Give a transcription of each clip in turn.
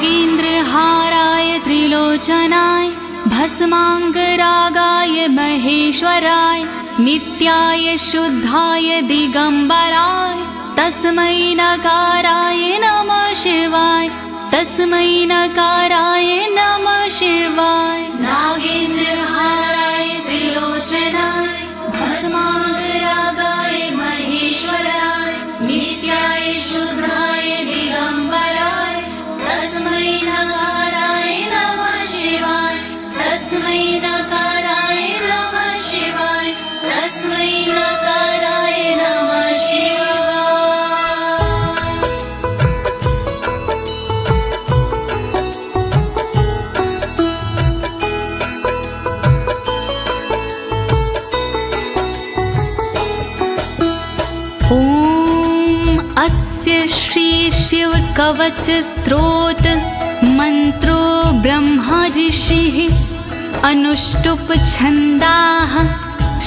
नागेन्द्रहाराय त्रिलोचनाय भस्माङ्गरागाय महेश्वराय नित्याय शुद्धाय दिगंबराय तस्मै नकाराय नमः शिवाय तस्मै नकाराय नमः शिवाय। नागेन्द्रहाराय त्रिलोचनाय भस्माङ्गरागाय महेश्वराय नित्याय शुद्धाय दिगंबराय तस्मै नकाराय नमः शिवाय तस्मै नकाराय नमः शिवाय तस्मै नकाराय नमः शिवाय। अस्य श्री शिव कवच स्तोत्र मंत्रो ब्रह्मा ऋषिः अनुष्टुप छंदाः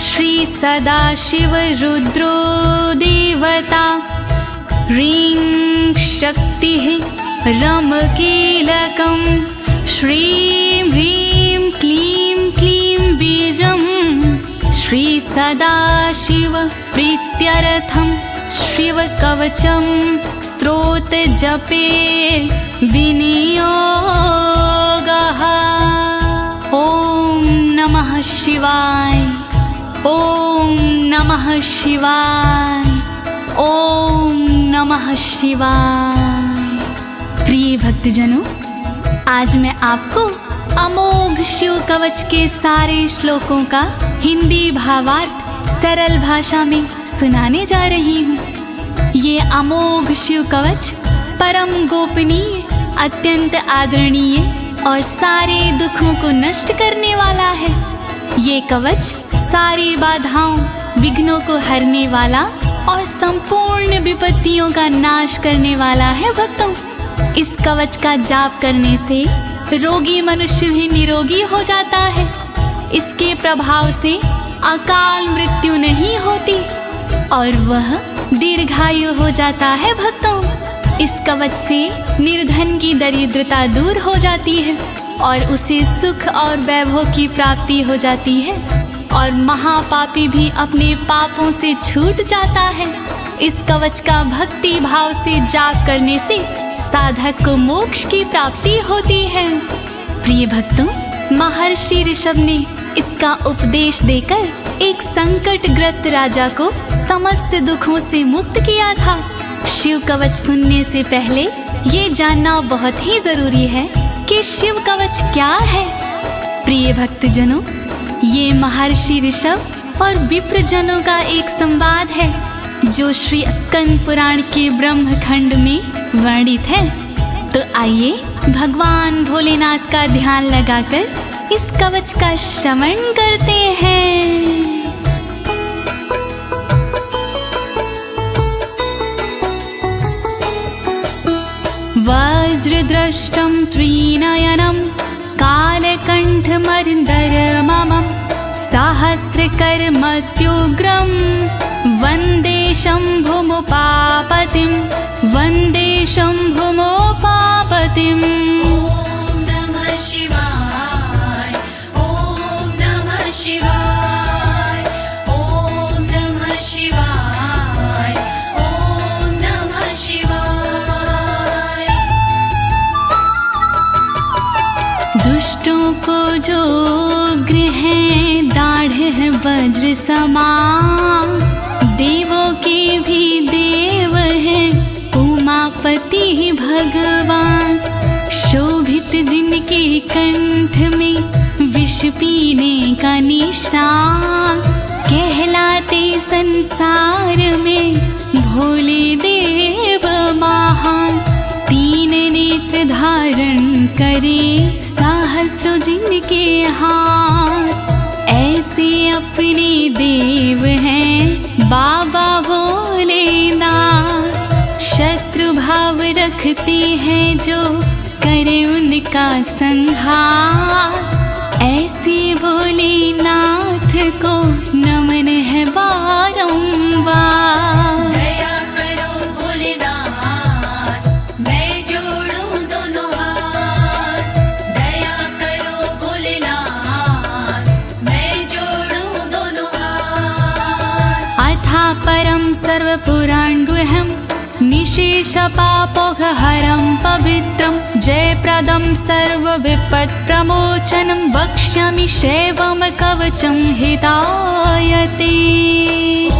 श्री सदाशिव रुद्रो देवता ह्रीं शक्तिः रमकीलकं श्रीं ह्रीं क्लीं क्लीं बीजं श्री सदाशिव प्रीत्यर्थं शिव कवचम स्तोत्र जपे विनियोगः। ओम नमः शिवाय ओम नमः शिवाय ओम नमः शिवाय। प्रिय भक्तजनों, आज मैं आपको अमोघ शिव कवच के सारे श्लोकों का हिंदी भावार्थ सरल भाषा में सुनाने जा रही हूँ। ये अमोघ शिव कवच परम गोपनीय, अत्यंत आदरणीय और सारे दुखों को नष्ट करने वाला है। ये कवच सारी बाधाओं विघ्नों को हरने वाला और संपूर्ण विपत्तियों का नाश करने वाला है। भक्तों, इस कवच का जाप करने से रोगी मनुष्य भी निरोगी हो जाता है। इसके प्रभाव से अकाल मृत्यु नहीं होती और वह दीर्घायु हो जाता है। भक्तों, इस कवच से निर्धन की दरिद्रता दूर हो जाती है और उसे सुख और वैभव की प्राप्ति हो जाती है और महापापी भी अपने पापों से छूट जाता है। इस कवच का भक्ति भाव से जाप करने से साधक को मोक्ष की प्राप्ति होती है। प्रिय भक्तों, महर्षि ऋषभ ने इसका उपदेश देकर एक संकटग्रस्त राजा को समस्त दुखों से मुक्त किया था। शिव कवच सुनने से पहले ये जानना बहुत ही जरूरी है कि शिव कवच क्या है। प्रिय भक्तजनों, ये महर्षि ऋषभ और विप्रजनों का एक संवाद है जो श्री स्कंद पुराण के ब्रह्मखंड में वर्णित है। तो आइए भगवान भोलेनाथ का ध्यान लगाकर इस कवच का श्रवण करते हैं। वज्रदृष्टं त्रिनयनं कालकण्ठमर्दरममं सहस्रकर्मत्युग्रं वन्दे शम्भुमुपापतिं वन्दे शम्भुमुपापतिम्। दुष्टों को जो गृह दाढ़ है वज्र समान, देवों के भी देव है उमापति भगवान। शोभित जिनके कंठ में विष पीने का निशान, कहलाते संसार में भोले देव महान। तीन नेत्र धारण करे सहस्र जिनके हाथ, ऐसे अपने देव हैं बाबा भोलेनाथ। शत्रु भाव रखते हैं जो करे उनका संहार, ऐसे भोलेनाथ को नमन है बारंबार। दया करो भोलेनाथ, मैं जोड़ूं दोनों हाथ, सर्वपुराण्गुह्यं निशेषपापोहरं पवित्रं जयप्रदं सर्वविपत्प्रमोचनं वक्ष्यामि शैवं कवचं हितायते। ॐ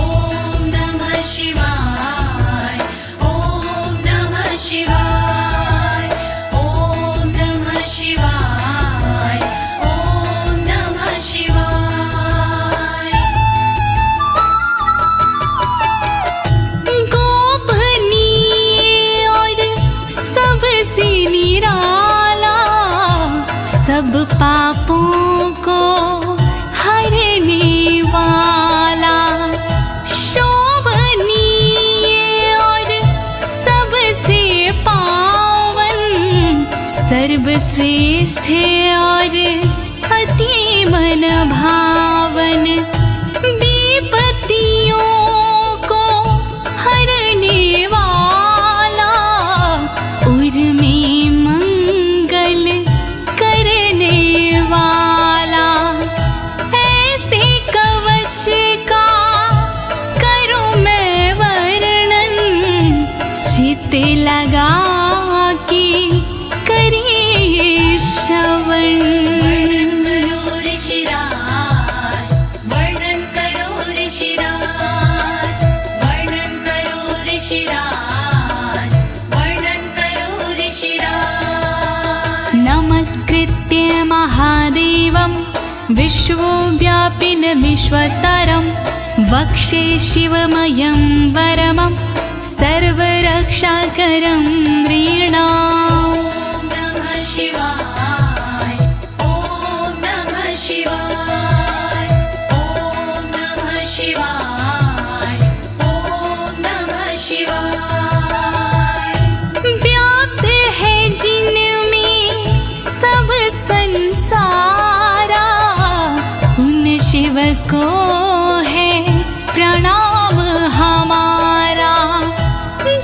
नमः शिवाय, ॐ नमः शिवाय, ॐ नमः शिवाय, ॐ नमः शिवाय। गोपनीय और सबसे निराला, सब पापों को हरने वाला, शोभनीय और सबसे पावन, सर्वश्रेष्ठ और अति मन भावन, विपत्तियों को हरने वाला, उर्मी मंगल करने वाला, ऐसे कवच का करूं मैं वर्णन, चित्त लगा के करिए श्रवण। वर्णन करो ऋषिराज, वर्णन करो ऋषिराज, वर्णन करो ऋषिराज। नमस्कृत्य महादेवं विश्वव्यापिनमीश्वरं वक्षे शिवमयं वरमं सर्वरक्षाकरं नृणाम्। ॐ नमः शिवाय, ॐ नमः शिवाय, ॐ नमः शिवाय, ॐ नमः शिवाय। व्याप्त है जिनमें सब संसारा, उन शिव को है प्रणाम हमारा,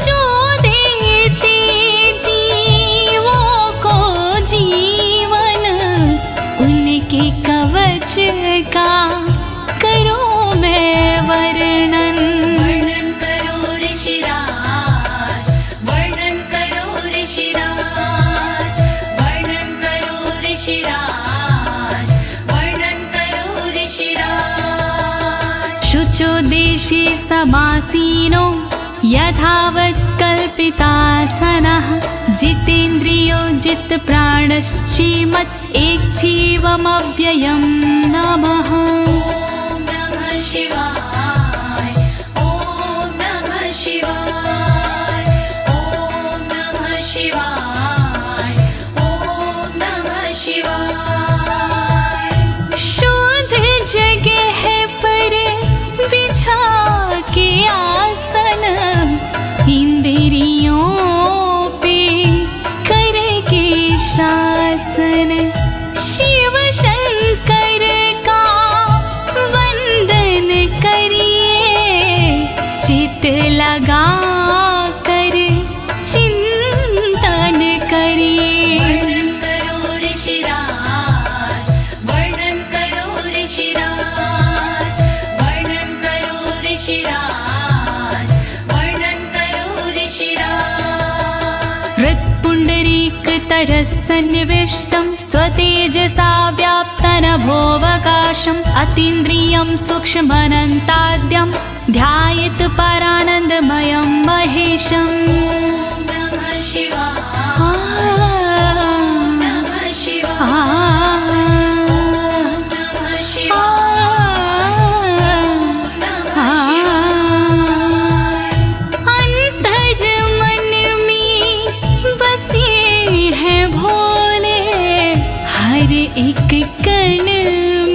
जो देते जीवों को जीवन, उनके कवच का करूं मैं वर्णन। वर्णन करो ऋषिराज, वर्णन करो ऋषिराज, वर्णन करो ऋषिराज, वर्णन करो ऋषिराज। शुचो देशे समासीनो यथावत् कल्पितासनः, जितेन्द्रियो जितप्राणश्चीमत् एकजीवमव्ययं नमः। ॐ नमः शिवाय, ॐ नमः शिवाय, ॐ नमः शिवाय, ॐ नमः शिवाय। शुद्ध जगह पर बिछा के आसन, इंद्रियों पे करके शासन, शिव शंकर का वंदन करिए, चित लगा कर चिंतन करिए। वर्णन करो ऋषिराज, वर्णन करो ऋषिराज, वर्णन करो ऋषिराज, वर्णन करो ऋषिराज। हृत्पुण्डरीकतरसन्निविष्टं स्वतेजसा व्याप्तनभोऽवकाशम्, अतीन्द्रियं सूक्ष्ममनन्ताद्यं ध्यायेत् परानन्दमयं महेशम्। ॐ नमः शिवाय, नमः शिवाय, नमः शिवाय, नमः शिवाय। अंतर मन में बसे हैं भोले, हर एक कण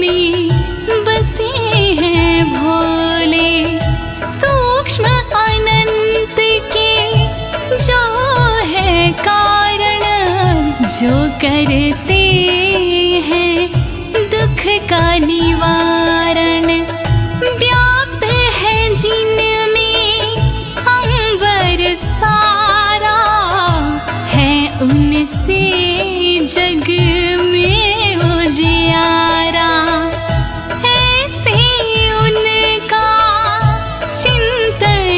में बसे हैं भोले, सूक्ष्म अनंत के जो है कारण, जो करते हैं दुख का निवारण, व्याप्त है जिनमें अंबर सारा, है उनसे जग में उजियारा, ऐसे उनका चिंतन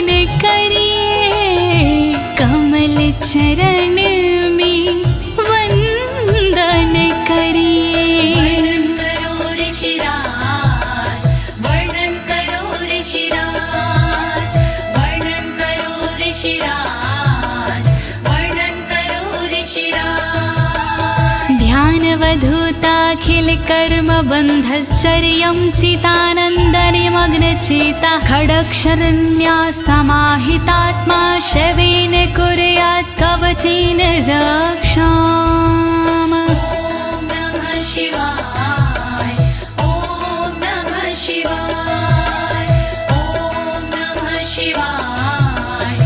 कर्मबन्धश्चर्यं चितानन्दनिमग्नचेता खड्गशरण्या समाहितात्मा शवेन कुर्यात् कवचेन रक्षाम्। ॐ नमः शिवाय ॐ नमः शिवाय ॐ नमः शिवाय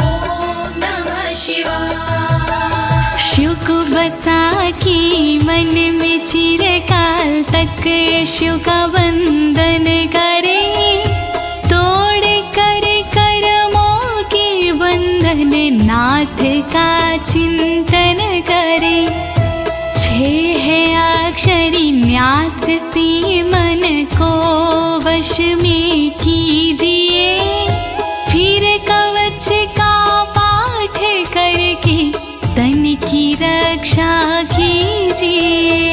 ॐ नमः शिवाय। शिव को बसा के मन में चिरकाल तक शिव का वंदन करे, तोड़ कर कर्मों के बंधन नाथ का चिंतन करे। छह अक्षरी न्यास से मन को वश में कीजिए, फिर कवच का पाठ करके तन की रक्षा कीजिए।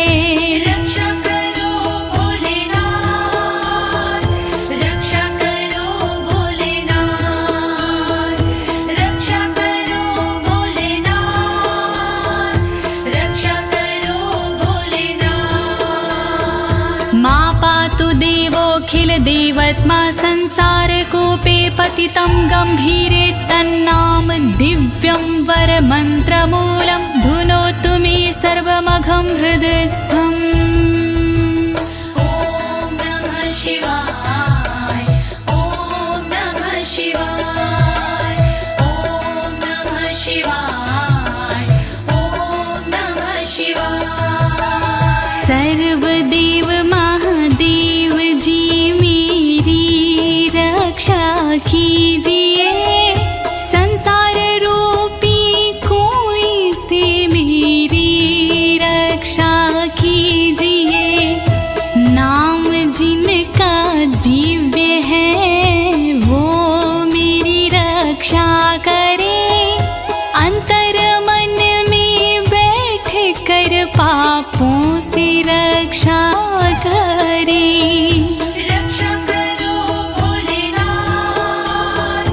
रक्षा करो भोलेनाथ, रक्षा करो भोलेनाथ, रक्षा करो भोलेनाथ, रक्षा करो भोलेनाथ। मा पातु देवोऽखिल देवत्मा संसार कूपे पतितं गंभीरे तन्नाम दिव्यं वरमन्त्रमूलं धुनोतु मे सर्वमघं हृदयस्थम्। ॐ नमः शिवाय ॐ नमः शिवाय ॐ नमः शिवाय ॐ नमः शिवाय। सर्वदेव महादेव जी मेरी रक्षा कीजिए, संसार रूपी कोई से मेरी रक्षा कीजिए। नाम जिनका दिव्य है वो मेरी रक्षा करे, अंतर मन में बैठ कर पापों से रक्षा करे। रक्षा करो भोलेनाथ,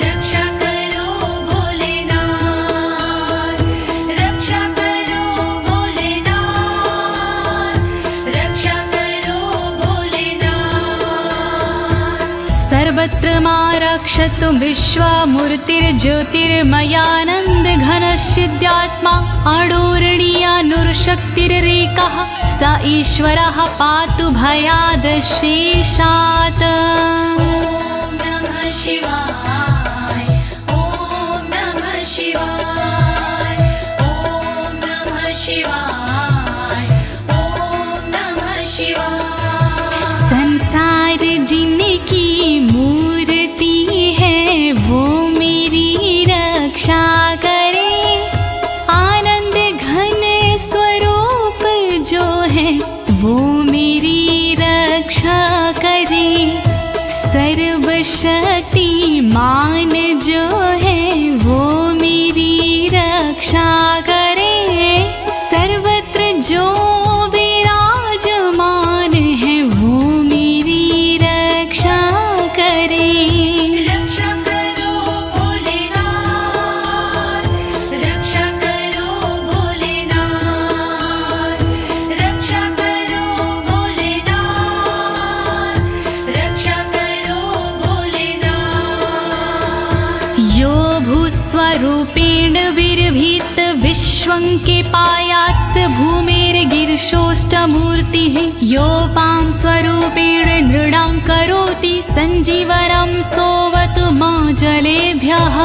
रक्षा करो भोलेनाथ, रक्षा करो भोलेनाथ, रक्षा करो भोलेनाथ। सर्वत्र मा रक्षतु विश्वमूर्तिर्ज्योतिर्मयानन्द घनश्चिद्यात्मा आडोरणीयानुर्शक्तिरेकः स ईश्वरः पातु भयादशेषात्। ॐ नमः शिवाय ॐ नमः शिवाय ॐ नमः शिवाय ॐ नमः शिवाय। संसार जिनकी मूर्ति है वो मेरी रक्षा करे, आनंद घन स्वरूप जो है वो मेरी रक्षा करे। सर्वशक्तिमान जो है वो मेरी रक्षा करे, सर्वत्र जो विराजमान है वो मेरी रक्षा करे। रक्षा करो भोलेनाथ, रक्षा करो भोलेनाथ, रक्षा करो भोलेनाथ, रक्षा करो भोलेनाथ। यो भूस्वरूपेण विर्भीत विश्वं के पायात्स भूमेर्गिरिशोष्टमूर्तिः योपां स्वरूपेण नृणां करोति सञ्जीवनं सोवतु मा जलेभ्यः। ॐ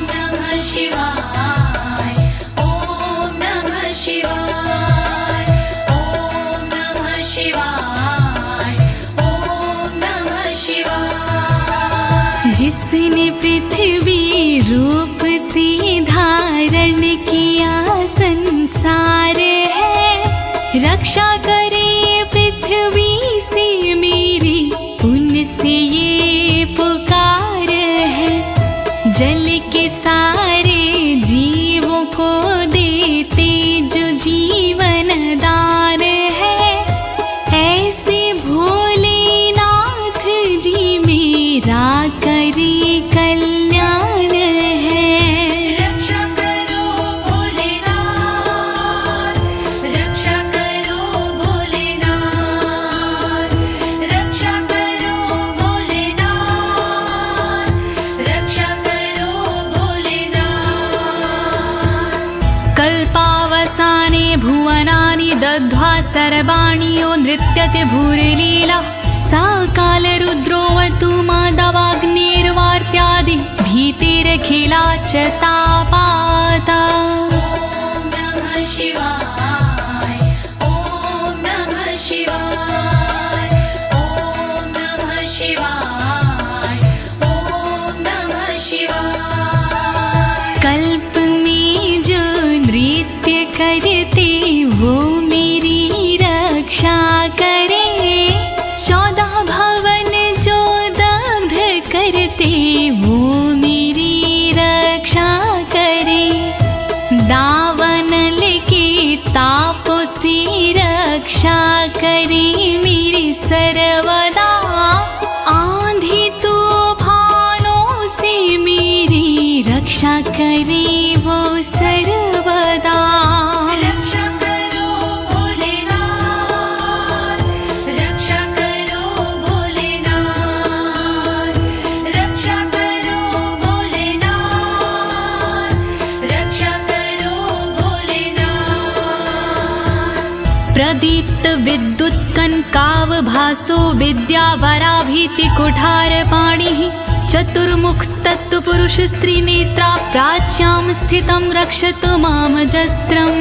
नमः शिवाय ॐ नमः शिवाय ॐ नमः शिवाय ॐ नमः शिवाय। जिसने पृथ्वी रूप से धारण किया संसार है, रक्षा करे पृथ्वी से मेरी उनसे ये पुकार है। जल के सारे जीवों को देते जो जीवन दान है, ऐसे भोलेनाथ जी मेरा करी कल्याण है। रक्षा करो भोलेनाथ, रक्षा करो भोलेनाथ, सर्वाणियो नृत्यते भूरिलीला सा कालरुद्रोऽवतु माधवाग्निर्वार्त्यादि भीतिरखिला च तापाता। ॐ नमः शिवाय ॐ नमः शिवाय ॐ नमः शिवाय ॐ नमः शिवाय। कल्प में जो नृत्य करते वो मेरी रक्षा करे, 14 भवन जो दग्ध करते वो मेरी रक्षा करे। दावानल के तापों से रक्षा करे मेरी सर्वदा, आंधी तूफानों से मेरी रक्षा करे वो सर्वदा। रक्षा करो भोलेनाथ, रक्षा करो भोलेनाथ, रक्षा करो भोलेनाथ, रक्षा करो भोलेनाथ। प्रदीप्त विद्युत कनकावभासो विद्यावराभीति कुठारपाणिः, चतुर्मुखस्तत्पुरुष स्त्रीनेत्रा प्राच्यां स्थितं रक्षतु मामजस्त्रम्।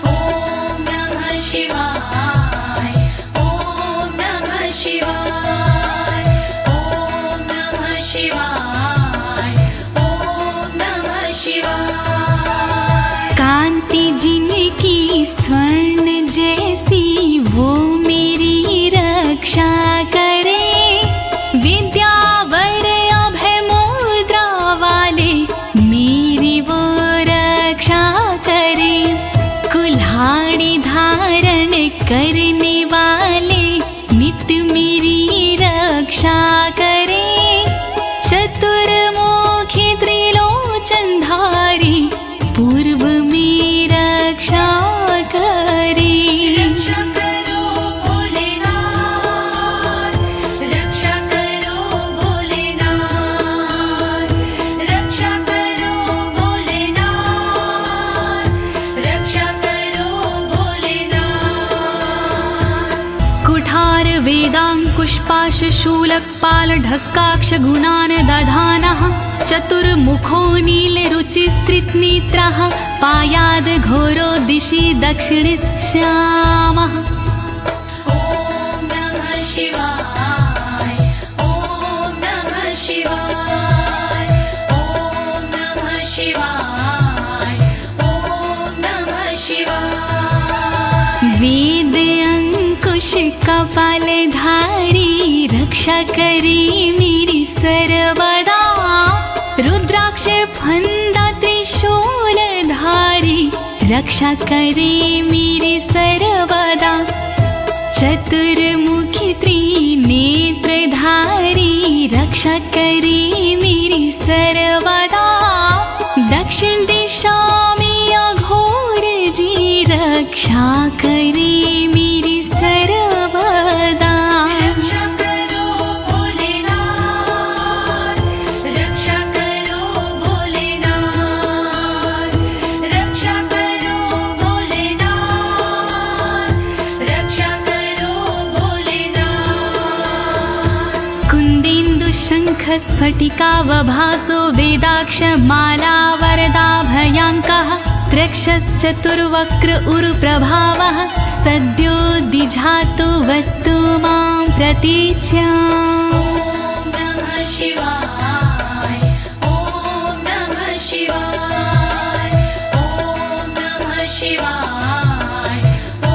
ॐ नमः शिवाय ॐ नमः शिवाय ॐ नमः शिवाय ॐ नमः शिवाय। कांति जिनकी स्वर्ण जैसी वो मेरी रक्षा करे, विद्यावर अभय मुद्रा वाले मेरी वो रक्षा करे। कुल्हाड़ी धारण करने वाले नित्य मेरी रक्षा करे। चतुर्मुखी त्रिलोचनधारी पूर्व में रक्षा करे। रक्षा करो भोलेनाथ, रक्षा करो भोलेनाथ, रक्षा करो भोलेनाथ, रक्षा करो भोलेनाथ। कुठार वेदाङ्कुशपाश शूलकपाल ढक्काक्ष गुणान् दधानः, चतुर्मुखो नीलरुचिस्त्रिनेत्रः पायाद् घोरो दिशि दक्षिणश्यामः। ॐ नमः शिवाय ॐ नमः शिवाय ॐ नमः शिवाय ॐ नमः शिवाय। वेद अंकुश कपालधारी रक्षा करे मेरी सर्वदा, रुद्राक्ष फंदा त्रिशूलधारी रक्षा करे मेरी सर्वदा। चतुर्मुखी त्रिनेत्रधारी रक्षा करे मेरी सर्वदा। दक्षिण दिशा में अघोर जी रक्षा करे मेरी सर्वदा। रक्षा करो भोलेनाथ, रक्षा करो भोलेनाथ, रक्षा करो भोलेनाथ, रक्षा करो भोलेनाथ। कुन्देन्दु शङ्ख स्फटिकावभासो वेदाक्ष माला वरदाभयाङ्कः, त्रक्षश्चतुर्वक्र उरुप्रभावः, सद्यो दिझातु वस्तु मां प्रतीच्या। ॐ नमः शिवाय ॐ नमः शिवाय ॐ नमः शिवाय ॐ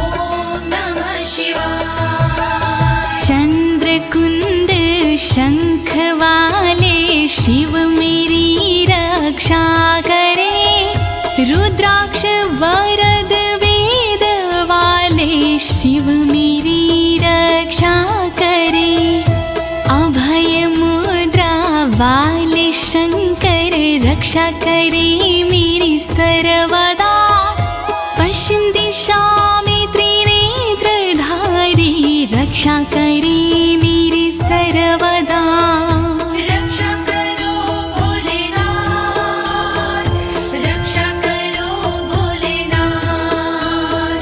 नमः शिवाय। चंद्रकुंद शंख वाले शिव मेरी रक्षा करे, रुद्राक्ष वरद वेद वाले शिव मेरी रक्षा करे। अभय मुद्रा वाले शंकर रक्षा करे मेरी सर्वदा। पश्चिम दिशा में त्रिनेत्रधारी रक्षा करे मेरी सर्वदा। रक्षा करो भोलेनाथ, रक्षा करो भोलेनाथ,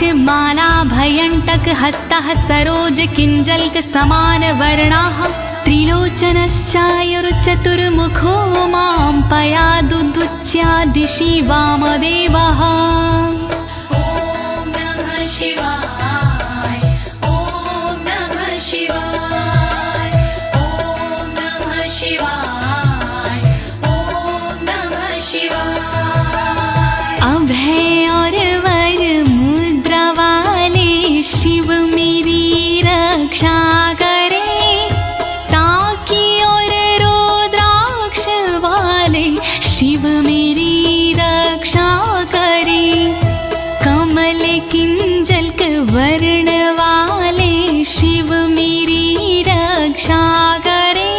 माला भयंटक हस्तः सरोज किंजल्क समान वर्णाः त्रिलोचनश्चायुर्चतुर्मुखो मां पयादुदुच्या दिशि वामदेवः। ॐ नमः शिवाय ॐ नमः शिवाय ॐ नमः शिवाय ॐ नमः शिवाय। अभय और वर मुद्रा वाले शिव मेरी रक्षा करे, टाकी और रुद्राक्ष वाले शिव मेरी रक्षा करे, कमल किंजल्क वर्ण वाले शिव मेरी रक्षा करे,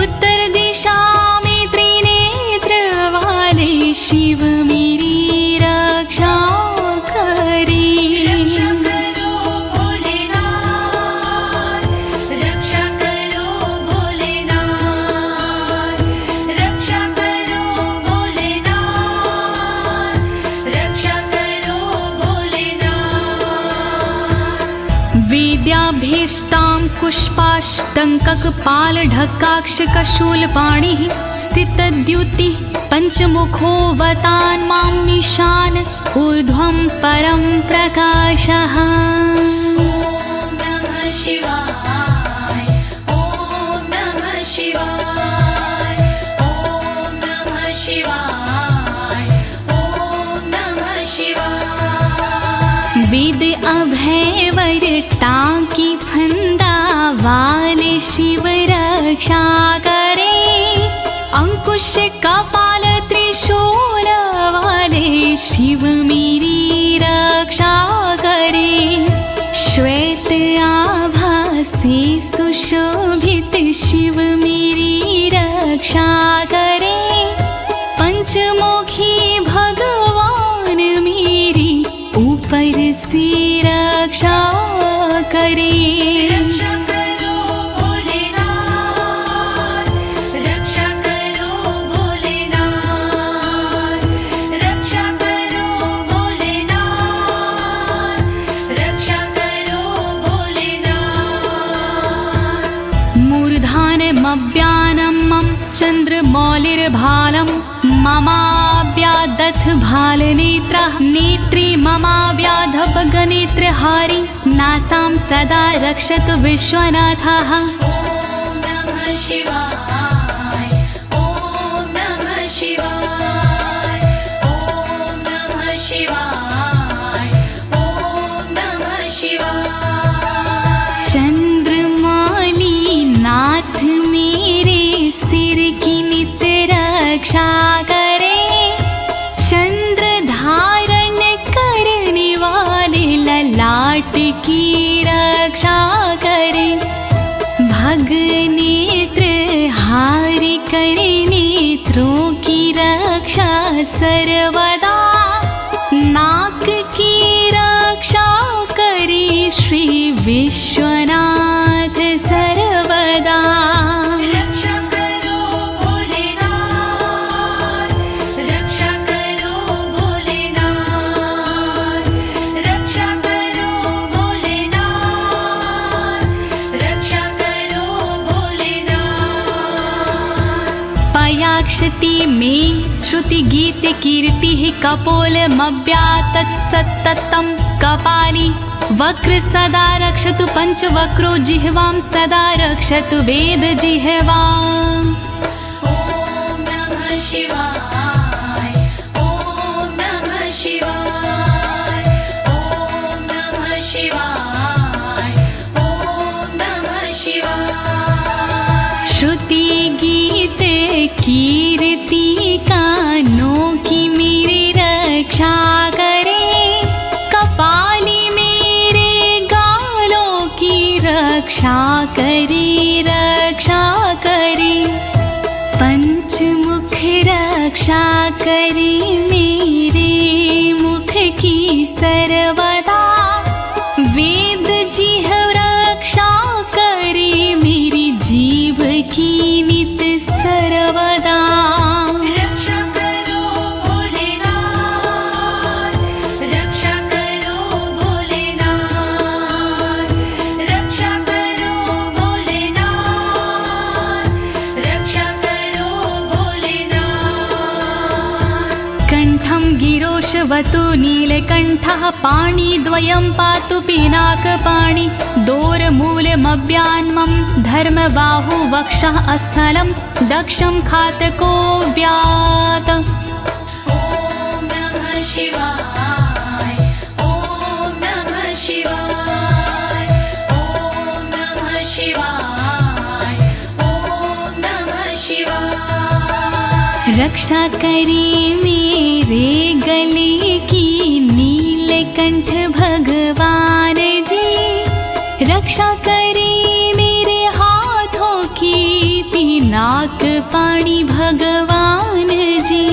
उत्तर दिशा में त्रिनेत्र वाले शिव मेरी रक्षा करे। रक्षा करो भोलेनाथ, रक्षा करो भोलेनाथ, रक्षा करो भोलेनाथ, रक्षा करो भोलेनाथ। वेद्याभीष्टां पुष्पाष्टङ्ककपालढक्काक्षकशूलपाणिः स्थितद्युतिः पञ्चमुखोऽवतान् मां ईशान ऊर्ध्वं परं प्रकाशः। ॐ नमः शिवाय ॐ नमः शिवाय ॐ नमः शिवाय ॐ नमः शिवाय। वेद अभय वर टाकी फंदा वाले शिव रक्षा करे, अंकुश कपाल त्रिशूल वाले शिव मेरी रक्षा करे, श्वेत आभा से सुशोभित शिव मेरी रक्षा करे, पंचमुखी भगवान मेरी ऊपर से रक्षा करे। रक्षा करो भोलेनाथ, रक्षा करो भोलेनाथ, रक्षा करो भोलेनाथ, रक्षा करो भोलेनाथ। मूर्धानमव्यानं मम चन्द्रमौलिर्भालं ममाव्यादथ भालनेत्रः नेत्री ममाव्याधपगनेत्रहारी नासां सदा रक्षतु विश्वनाथः। ॐ नमः शिवाय ॐ नमः शिवाय ॐ नमः शिवाय ॐ नमः शिवाय। चंद्रमौली नाथ मेरे सिर की नित्य रक्षा करे, चंद्र धारण करने वाले ललाट की रक्षा करे, भग नेत्र हारि करे नेत्रों की रक्षा सर्वदा, नाक की रक्षा करे श्री विश्वनाथ सर्वदा। रक्षा करो भोलेनाथ, रक्षा करो भोलेनाथ, रक्षा करो भोलेनाथ, रक्षा करो भोलेनाथ। पयाक्षति में श्रुति गीत कीर्ति कपोलमव्यातत् सत्ततं कपाली वक्र सदा रक्षतु पंचवक्रो जिह्वां सदा रक्षतु वेद जिह्वाम्। ॐ नमः शिवाय ॐ नमः शिवाय ॐ नमः शिवाय ॐ नमः शिवाय। श्रुति गीत कीर्ति कानों की मेरी रक्षा करे, कपाली मेरे गालों की रक्षा करे रक्षा करे, पंचमुख रक्षा करे मेरे मुख की सर्वदा, वेद जिह्व रक्षा करे मेरी जीभ की नित सर्वदा। रक्षा करो भोलेनाथ, रक्षा करो गिरोशवतु नीलकण्ठः पाणिद्वयं पातु पिनाकपाणि दोरमूलमव्यान्मं धर्मबाहु वक्षः अस्थलं दक्षं खातको व्यात। ॐ नमः शिवाय ॐ नमः शिवाय ॐ नमः शिवाय ॐ नमः शिवाय। रक्षा करी मेरे गले की नीलकंठ भगवान जी, रक्षा करी मेरे हाथों की पिनाक पाणी भगवान जी,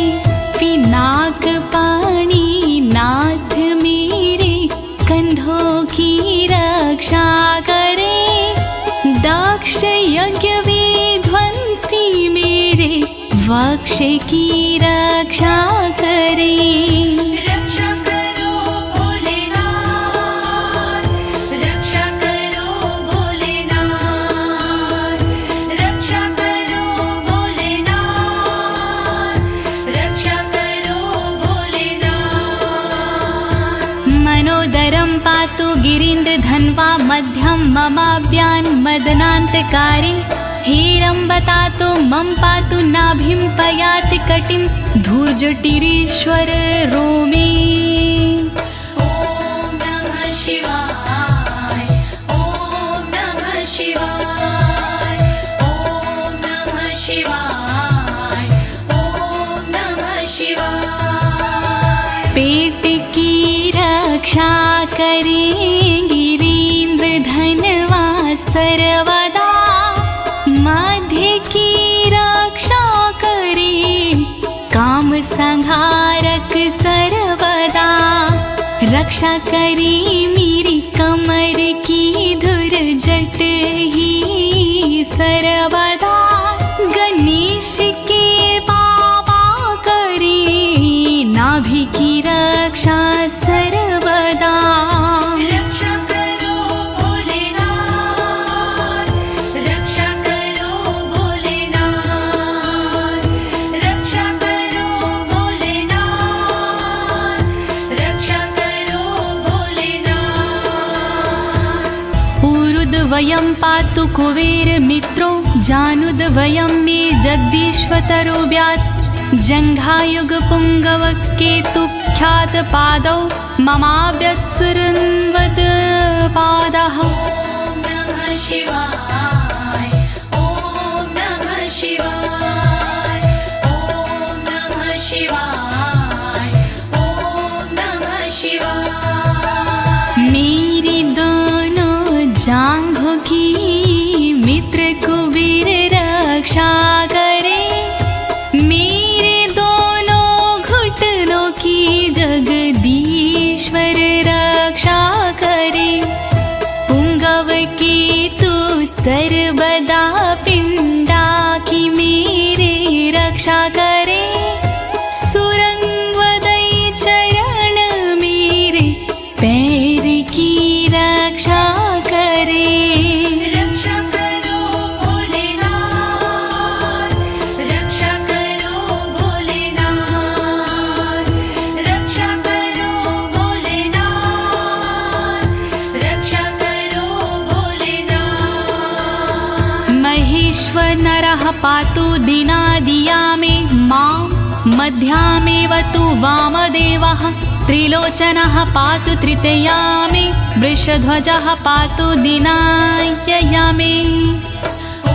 पिनाक पाणी नाथ मेरे कंधों की रक्षा करे, दक्ष यज्ञ विध्वंसी मेरे वक्ष की रक्षा करे। रक्षा करो भोलेनाथ, रक्षा करो भोलेनाथ, रक्षा करो भोलेनाथ, रक्षा करो भोलेनाथ। मनोदरं पातु गिरीन्द्रधन्वा मध्यं ममाभ्यान् मदनान्तकारी, हेरम्बतातो मम पातु नाभिं पयाति कटिं धूर्जटिरीश्वर रोमे। ॐ नमः शिवाय ॐ नमः शिवाय ॐ नमः शिवाय ॐ नमः शिवाय। पेट की रक्षा करें गिरीन्द्रधनवा सर्वदा, मध्य की रक्षा करे काम संहारक सर्वदा, रक्षा करे मेरी कमर की धुर जट ही सर्वदा, गणेश के बाबा करे नाभि की रक्षा सर्वदा। रक्षा करो भोलेनाथ, रक्षा करो भोलेनाथ, रक्षा करो भोलेनाथ, रक्षा करो भोलेनाथ। ऊरुद्वयं पातु कुबेर मित्रो, जानुद्वयं मे जगदीश्वतरो व्यात्, जङ्घायुग पुङ्गव केतु ख्यात पादौ ममाव्यत्सुरन्वद पादः। ॐ नमः शिवाय ॐ नमः शिवाय ॐ नमः शिवाय ॐ नमः शिवाय। मेरी दोनों जांघों की मित्र कुबेर रक्षा करे, मेरे दोनों घुटनों की जगदीश्वर रक्षा करे, पुंगव की तू सर्वदा पिंडा की मेरे रक्षा करे, सुरंगवदई चरण मेरे पैर की रक्षा करे। रक्षा करो भोलेनाथ, रक्षा करो भोलेनाथ, रक्षा करो भोलेनाथ, रक्षा करो भोलेनाथ। महेश्वर नरः पातु दिनादिया मे मां, मध्यामेव तु वामदेवः, त्रिलोचनः पातु तृतीया मे, वृषध्वजः पातु दिनायया मे। ॐ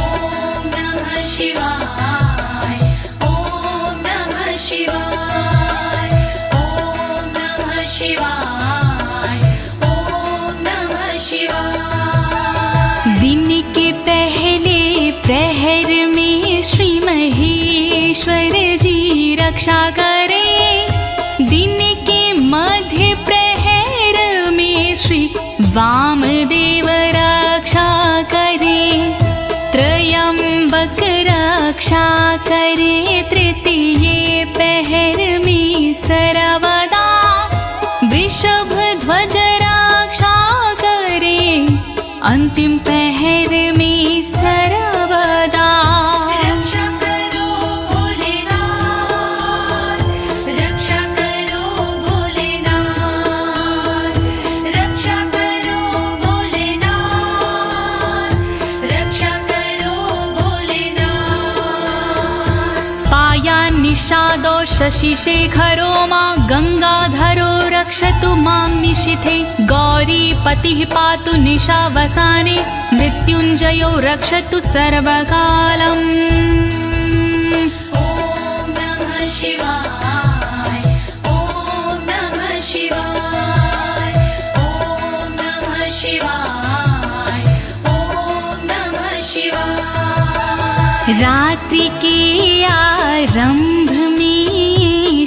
नमः शिवाय ॐ नमः शिवाय ॐ नमः शिवाय ॐ नमः शिवाय। दिन के पहले प्रहर में श्री महेश्वर जी रक्षा करे, दिन के मध्य प्रहर में श्री वामदेव रक्षा करे, त्रयंबक रक्षा करे, तृतीय पहर में सर्वदा, वृषभ ध्वज रक्षा करे, अंतिम पहर में सर्वदा। रक्षा करो भोलेनाथ, रक्षा करो शशिशेखरो मां गङ्गाधरो रक्षतु मां निशिथे गौरीपतिः पातु निशावसाने मृत्युञ्जयो रक्षतु सर्वकालम् ॐ नमः शिवाय ॐ नमः शिवाय ॐ नमः शिवाय ॐ नमः शिवाय। रात्रि के आरंभ में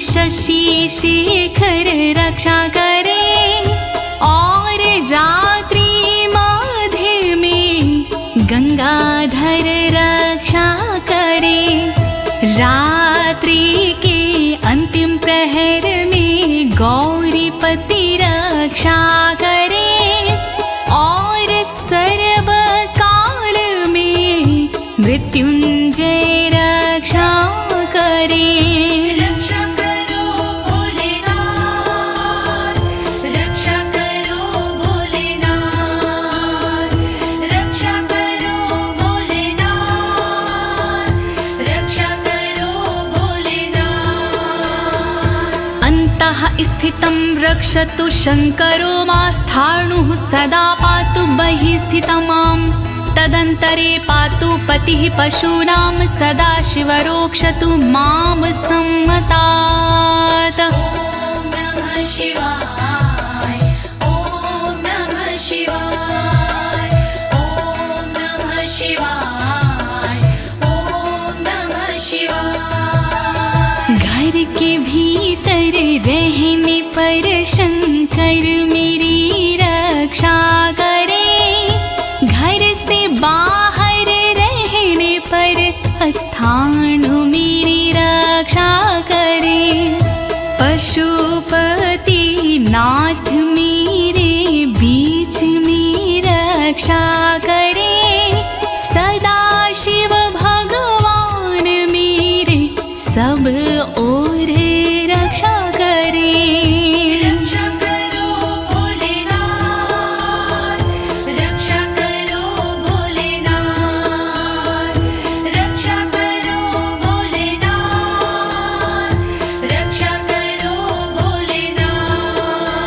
शशि शेखर रक्षा करे और रात्रि मध्य में गंगाधर रक्षा करे। रात्रि के अंतिम प्रहर में गौरीपति रक्षा करे और सर्वकाल में मृत्युंजय रक्षा करे। रक्षा करो भोलेनाथ रक्षा करो भोलेनाथ रक्षा करो भोलेनाथ रक्षा करो भोलेनाथ। अन्तः स्थितं रक्षतु शङ्करो मास्थाणुः सदा पातु बहिः स्थितं माम् तदन्तरे पातु पतिः पशूनां सदा शिवरोक्षतु मां सम्मतात्। ॐ नमः शिवाय ॐ नमः शिवाय ॐ नमः शिवाय ॐ नमः शिवाय। घर के भीतर रहने पर शंकर मेरी रक्षा करे घर से बाहर रहने पर स्थानु मेरी रक्षा करे। पशुपति नाथ मेरे बीच में रक्षा करे सदा शिव भगवान मेरे सब ओर रक्षा करे। रक्षा करो भोलेनाथ रक्षा करो भोलेनाथ रक्षा करो भोलेनाथ रक्षा करो भोलेनाथ।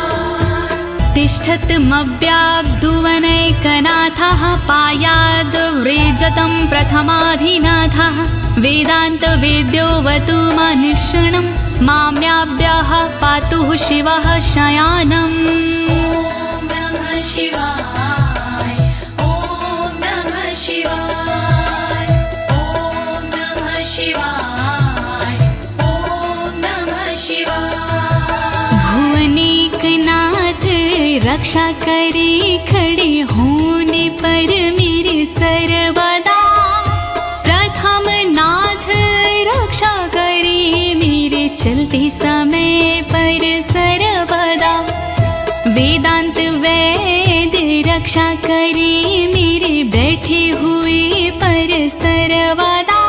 तिष्ठतमव्याब्धुवनैकनाथः पायाद्व्रेजतं प्रथमाधिनाथः वेदान्तवेद्योऽवतु मनुष्यणं माम्याभ्यः पातुः शिवः शयानम्। ॐ नमः शिवाय ॐ नमः शिवाय ॐ नमः शिवाय ॐ नमः शिवाय। भुवनेकनाथ रक्षा करे खड़े होने पर मेरे सर्वदा प्रथम नाथ रक्षा करे मेरे चलते समय पर सर्वदा। वेदांत वैद्य रक्षा करे मेरे बैठे हुए पर सर्वदा।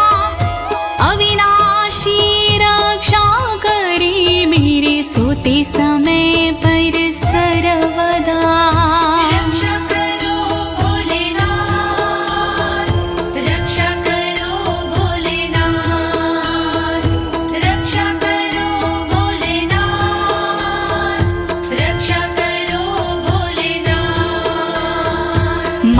अविनाशी रक्षा करे मेरे सोते समय पर सर्वदा। रक्षा करो भोलेनाथ रक्षा करो भोलेनाथ रक्षा करो भोलेनाथ रक्षा करो भोलेनाथ।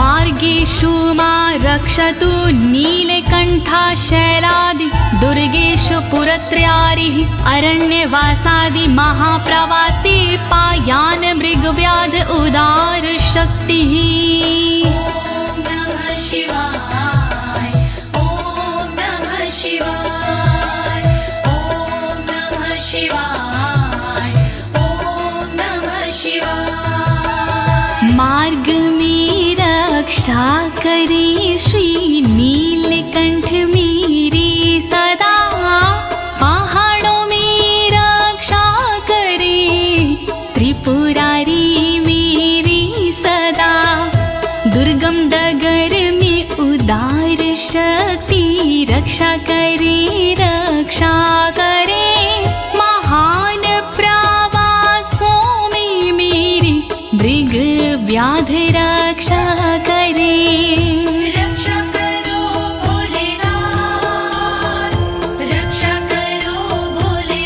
मार्गेषु मां रक्षतु नीलकण्ठा शैलादि दुर्गेषु पुरत्रयारिः अरण्यवासादि महाप्रवासी पायान मृगव्याध उदार शक्तिः। ॐ नमः शिवाय ॐ नमः शिवाय ॐ नमः शिवाय ॐ नमः शिवाय। मार्ग में रक्षा करे श्री नीलकंठ मेरी सदा। पहाड़ों में रक्षा करे त्रिपुरारी मेरी सदा। दुर्गम डगर में उदार शक्ति रक्षा करे महान प्रवासों में मेरी मृग व्याध रक्षा करे। रक्षा करो भोलेनाथ रक्षा करो भोले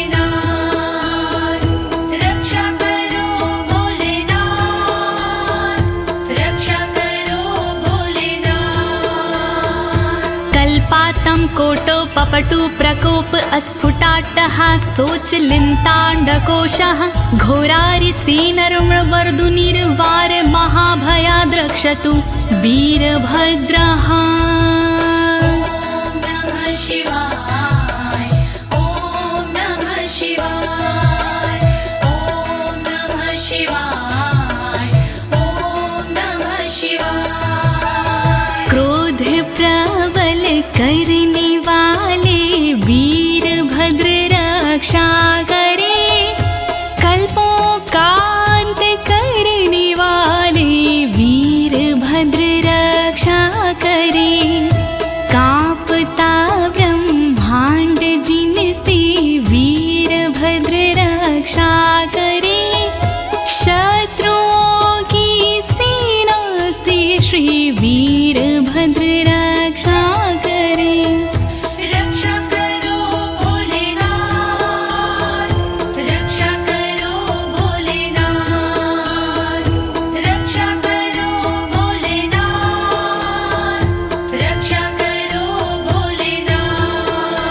कपटु प्रकोप अस्फुटाट्टः शोचलिन्ताण्डकोशः घोरारिसेनर्मवर्दुनिर्वार महाभयाद्रक्षतु वीरभद्रः। क्रोध प्रबल करने वाले वीरभद्र रक्षा करे, कल्पों का अंत करने वाले वीरभद्र रक्षा करे। कांपता ब्रह्मांड जिनसे वीरभद्र रक्षा करे, शत्रुओं की सेना से श्री वीरभद्र रक्षा करे। रक्षा करो भोलेनाथ, रक्षा करो भोलेनाथ, रक्षा करो भोलेनाथ, रक्षा करो भोलेनाथ।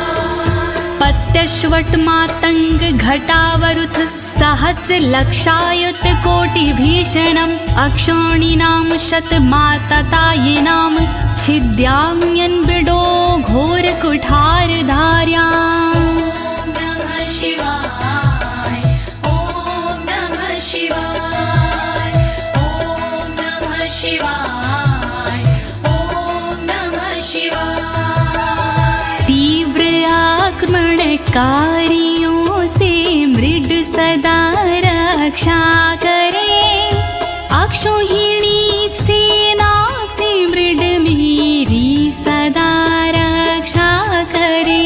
पत्यश्वट मातंग घटावरुथ सहस्र लक्षायुत कोटि भीषणम् अक्षौणीनां शतमाततायिनां छिद्याम्यन् बिडो घोर कुठार धार्याम्। नमः शिवाय, ओम नमः शिवाय, ओम नमः शिवाय, ओम नमः शिवाय। तीव्र आक्रमणकारियों से मृड सदा रक्षा करे, अक्षौहिणी सेना से मृड मेरी सदा रक्षा करे।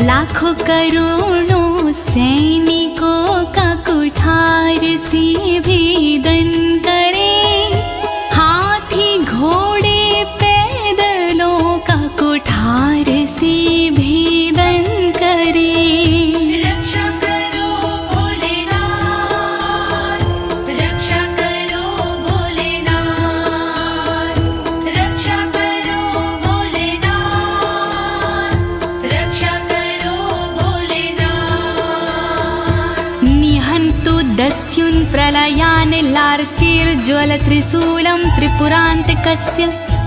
लाखों करोड़ों सैनिकों का कुठार से भेदन करे, हाथी घोड़े पैदलों का कुठार से भेदन करे। रक्षा करो भोलेनाथ, रक्षा करो भोलेनाथ, रक्षा करो भोलेनाथ, रक्षा करो भोलेनाथ। निहन्तु दस्युन् प्रलयान् लार्चेर्ज्वलत्रिशूलं त्रिपुरान्तकस्य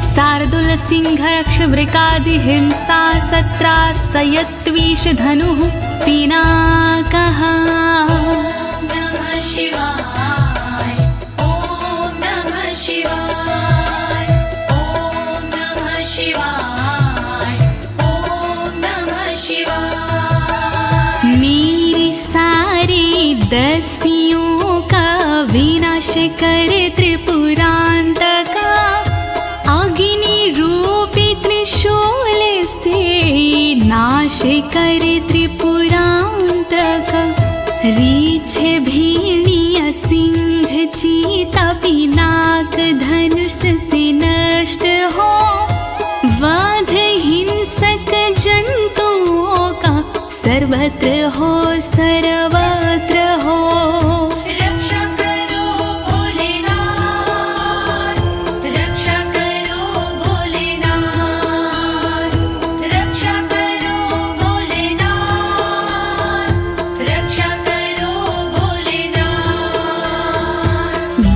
शार्दूलसिंहरक्षवृकादिहिंसा सत्रासयत्विषधनुः पिनाकः। नमः शिवाय, ओम नमः शिवाय, ओम नमः शिवाय, ओम नमः शिवाय। मेरे सारे दस्युओं का विनाश कर त्रिपुरान्तका, अग्नि रूपी त्रिशूल से नाश कर त्रिपुरान्तक। रीछ भीड़िया सिंह चीता पिनाक धनुष से नष्ट हो, वध हिंसक जंतुओं का सर्वत्र हो सर्वत्र हो। रक्षा करो भोलेनाथ, रक्षा करो भोलेनाथ, रक्षा करो भोलेनाथ, रक्षा करो भोलेनाथ।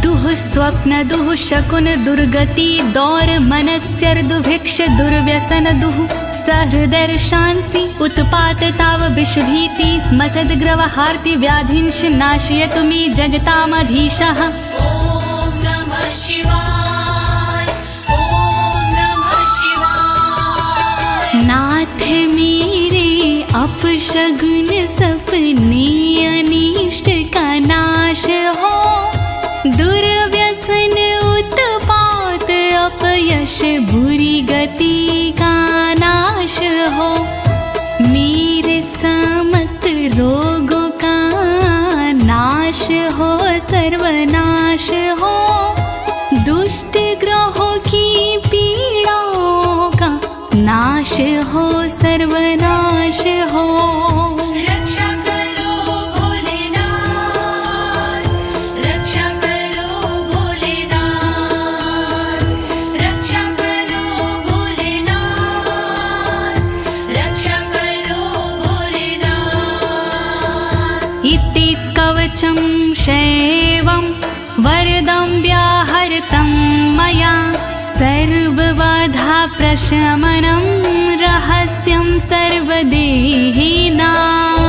दुः स्वप्न दुः शकुन दुर्गति दौर मनस्यर्दुभिक्ष दुर्व्यसन दुः सहृदर्शांसि उत्पात ताव विषभीति मसद्ग्रवहार्ति व्याधिंश नाशयतु मे जगतामधीशः। ओम नमः शिवाय, ओम नमः शिवाय। नाथ मेरे अपशगुन सपने अनिष्ट का नाश हो, दुर्व्यसन उत्पात अपयश बुरी गति का नाश हो। मेरे समस्त रोगों का नाश हो सर्वनाश हो, दुष्ट ग्रहों की पीड़ाओं का नाश हो सर्वनाश हो। रक्षा करो भोलेनाथ, रक्षा करो भोलेनाथ, रक्षा करो भोलेनाथ, रक्षा कवचं शैवं वरदं व्याहृतं मया सर्वबाधा प्रशमनं रहस्यं सर्वदेहिनाम्। ॐ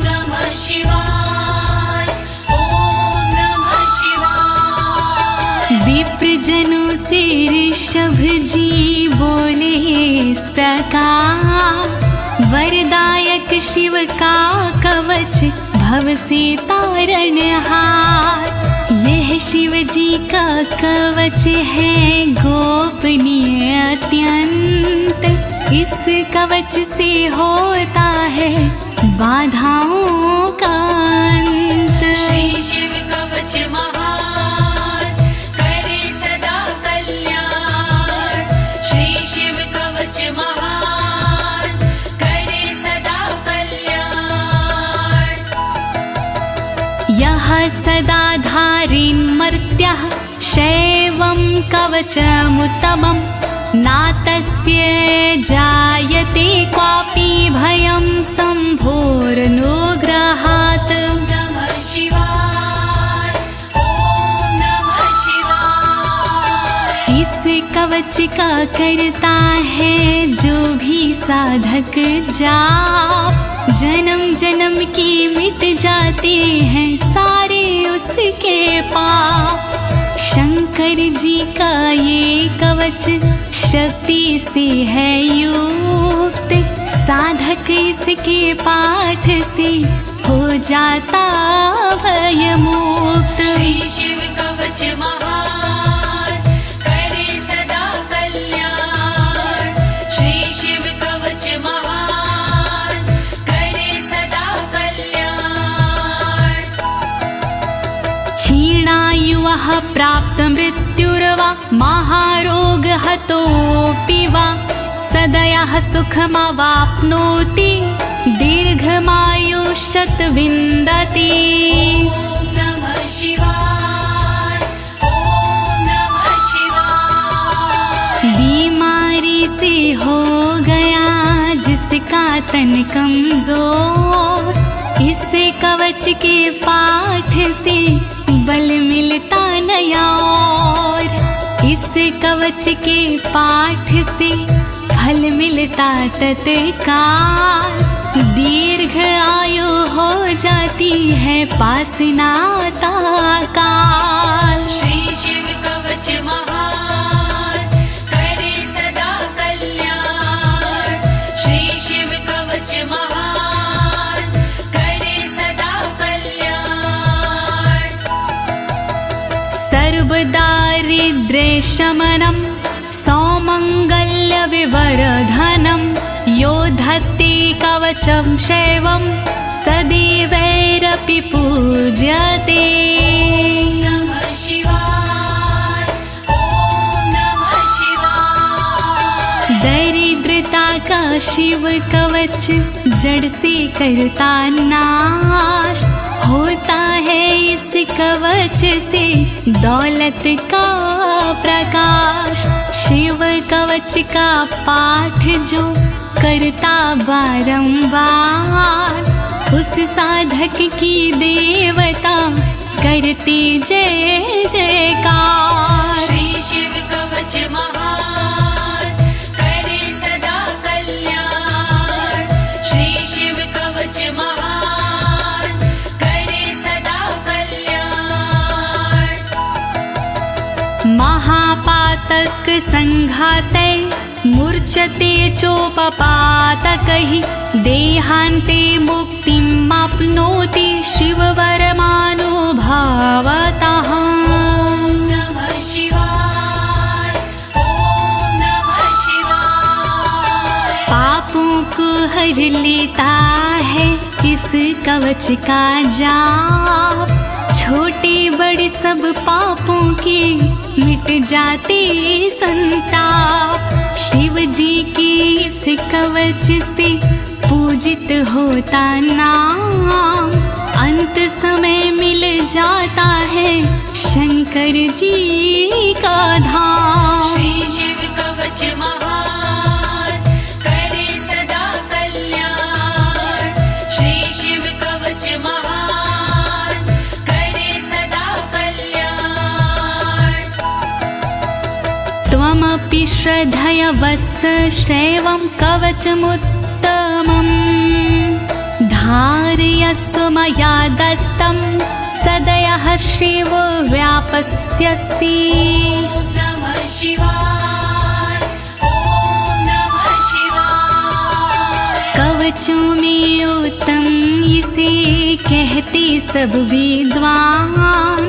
नमः शिवाय ॐ नमः शिवाय। विप्रजनों से ऋषभ जी बोले इस प्रकार, वरदायक शिव का कवच भव से तारणहार। यह शिव जी का कवच है गोपनीय अत्यंत, इस कवच से होता है बाधाओं का अंत। श्री शिव कवच महान करे सदा कल्याण। श्री शिव कवच महान करे सदा कल्याण। यः सदा धारिन्मर्त्यः शैवं कवचमुत्तमं, नातस्य जायते क्वापि भयं शम्भोरनुग्रहात्। नमः शिवाय ॐ नमः शिवाय। इस कवच का करता है जो भी साधक जाप, जन्म जन्म की मिट जाते हैं सारे उसके पाप। शंकर जी का ये कवच शक्ति से है युक्त, साधक इसके पाठ से हो जाता भय मुक्त। श्री शिव कवच महान करे सदा कल्याण। श्री शिव कवच महान करे सदा कल्याण। क्षीणायुः प्राप्त मृत्युर्वा महारोग हतोऽपि वा, सदयः सुखमवाप्नोति दीर्घमायुष्यत् विन्दति। ॐ नमः शिवाय ॐ नमः शिवाय। बीमारी से हो गया जिसका तन कमजोर, इस कवच के पाठ से बल मिलता नया और। इस कवच के पाठ से फल मिलता तत्काल, दीर्घ आयु हो जाती है पास नाता काल। श्री शिव कवच महान करे सदा कल्याण। श्री शिव कवच महान करे सदा कल्याण। सर्वदारिद्र्यशमनं सौमङ्गल्यविवर्धनं, यो धत्ते कवचं शैवं सदैवैरपि पूज्यते। नमः शिवाय ॐ नमः शिवाय। दरिद्रता का शिव कवच जड़ से करता नाश, होता है इस कवच से दौलत का प्रकाश। शिव कवच का पाठ जो करता बारंबार, उस साधक की देवता करती जय जयकार। श्री शिव कवच महान करे सदा कल्याण। श्री शिव कवच महान करे सदा कल्याण। महापातक संघाते मूर्छते चोपपातकैः, देहान्ते मुक्तिमाप्नोति शिववरमानुभावतः। नमः शिवाय ॐ नमः शिवाय। पापों को हर लेता है इस कवच का जाप, छोटे बड़े सब पापों के मिट जाते संताप। शिव जी के इस कवच से पूजित होता नाम, अंत समय मिल जाता है शंकर जी का धाम। श्री शिव कवच महान करे सदा कल्याण। श्री शिव कवच महान त्वमपि श्रद्धया वत्स श्रेवं कवचमुत्तमम् धारयस्व मया दत्तं सदयः श्रीवो व्यापस्यसि। नमः शिवाय, ॐ नमः शिवाय। कवचों में उत्तम इसे कहते सब विद्वान,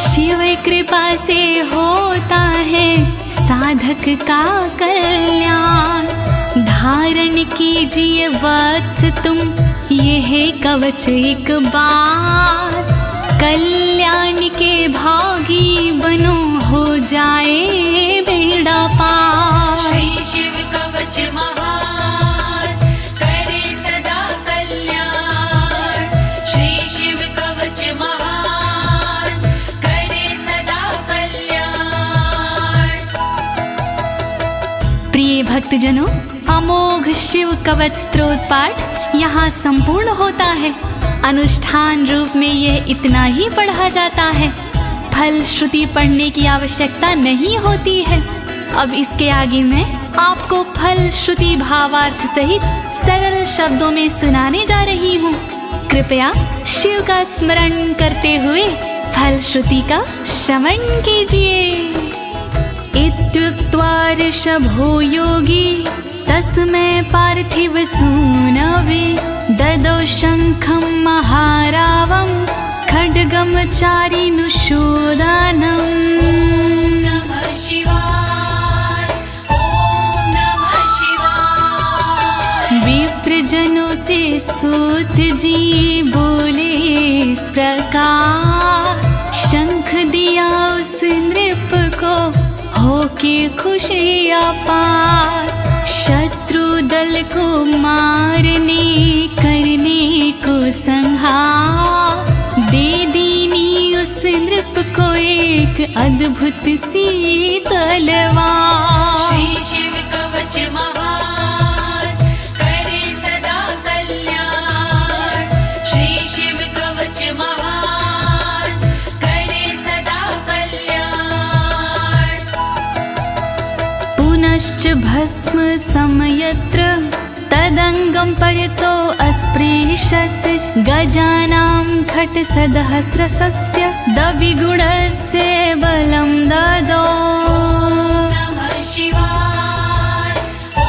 शिव कृपा से होता है साधक का कल्याण। धारण कीजिए वत्स तुम यह कवच एक बार, कल्याण के भागी बनो हो जाए बेड़ा पार। श्री शिव कवच महान करे सदा कल्याण। श्री शिव कवच महान करे सदा कल्याण। प्रिय भक्तजनों, अमोघ शिव कवच स्तोत्र पाठ यहाँ संपूर्ण होता है। अनुष्ठान रूप में यह इतना ही पढ़ा जाता है, फल श्रुति पढ़ने की आवश्यकता नहीं होती है। अब इसके आगे मैं आपको फल श्रुति भावार्थ सहित सरल शब्दों में सुनाने जा रही हूँ। कृपया शिव का स्मरण करते हुए फल श्रुति का श्रवण कीजिए। इत्युक्त्वा ऋषभो योगी तस्मै पार्थिव सूनवे ददौ शङ्खं महारावं खड्गं चारिनुशोदानम्। नमः शिवाय, ॐ नमः शिवाय। विप्रजनों से सूत जी बोले इस प्रकार, शंख दिया उस नृप को होके खुशी अपार। शत्रु दल को मारने करने को संहार, दे दीनी उस नृप को एक अद्भुत सी तलवार। श्री शिव कवच महान करे सदा कल्याण। श्री शिव कवच महान करे सदा कल्याण। पुनश्च भस्म समयत्र तदंगं परतो अस्पृशत्, गजानां खट्सहस्रस्य द्विगुणस्य बलं ददौ। नमः शिवाय, ॐ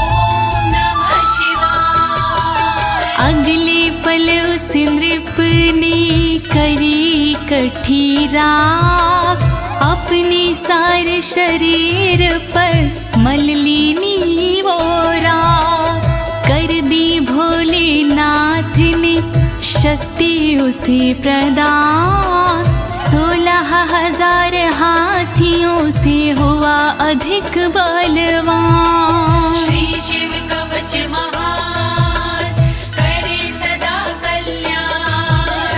नमः शिवाय। अगले पल उस नृप ने करी कठी राख, अपने सारे शरीर पर मल ली वो राख। कर दी भोलेनाथ ने शक्ति उसे प्रदान, 16,000 हाथियों से हुआ अधिक बलवान। श्री शिव कवच महान करे सदा कल्याण।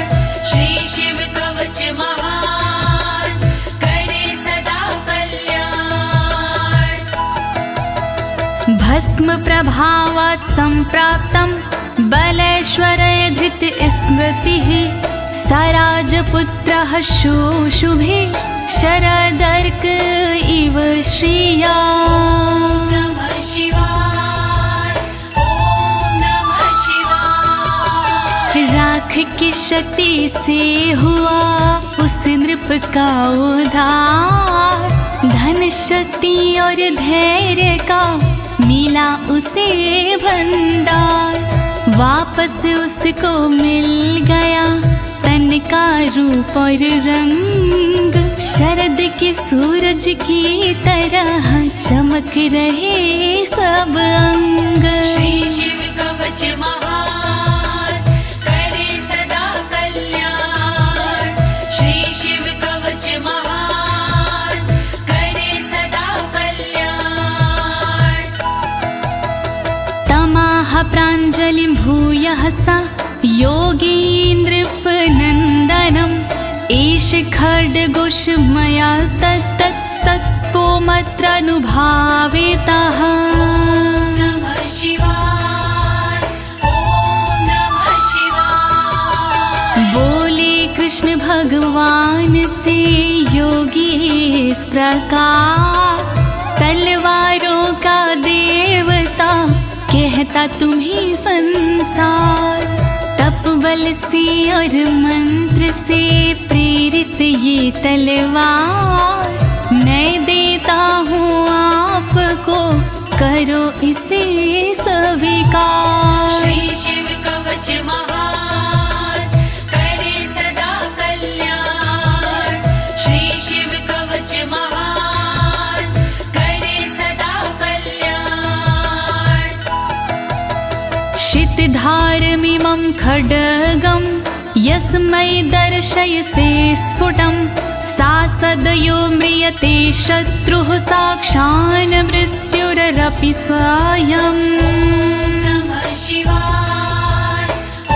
श्री शिव कवच महान करे सदा कल्याण। भस्म प्रभावात् सम्प्राप्तं बलेश्वरय धृत स्मृतिः, सराजपुत्रः शुशुभे शरदर्क इव श्रिया। नमः शिवाय, ॐ नमः शिवाय। राख की शक्ति से हुआ उस नृप का उद्धार, धन शक्ति और धैर्य का मिला उसे भंडार। वापस उसको मिल गया तन का रूप और रंग, शरद के सूरज की तरह चमक रहे सब अंग। श्री शिव कवच महान करे सदा कल्याण। श्री शिव कवच महान करे सदा कल्याण। तमाह प्राञ्जलिं भूयः सा योगीन्द्रपनन्दनम्, एष खड्गोष मया तत्तत्पोमत्रानुभावितः। नमः शिवाय, ॐ नमः शिवाय। बोले कृष्ण भगवान से योगी इस प्रकार, तलवारों कहता तुम्हें संसार। तप बल से और मंत्र से प्रेरित ये तलवार मैं देता हूँ आपको, करो इसे स्वीकार। श्री शिव कवच महान करे सदा कल्याण। श्री शिव कवच महान करे सदा कल्याण। शितधारमिमं खड्गं यस्मै दर्शयसे स्फुटं, सा सदयो म्रियते शत्रुः साक्षान् मृत्युरपि स्वयम्। नमः शिवाय,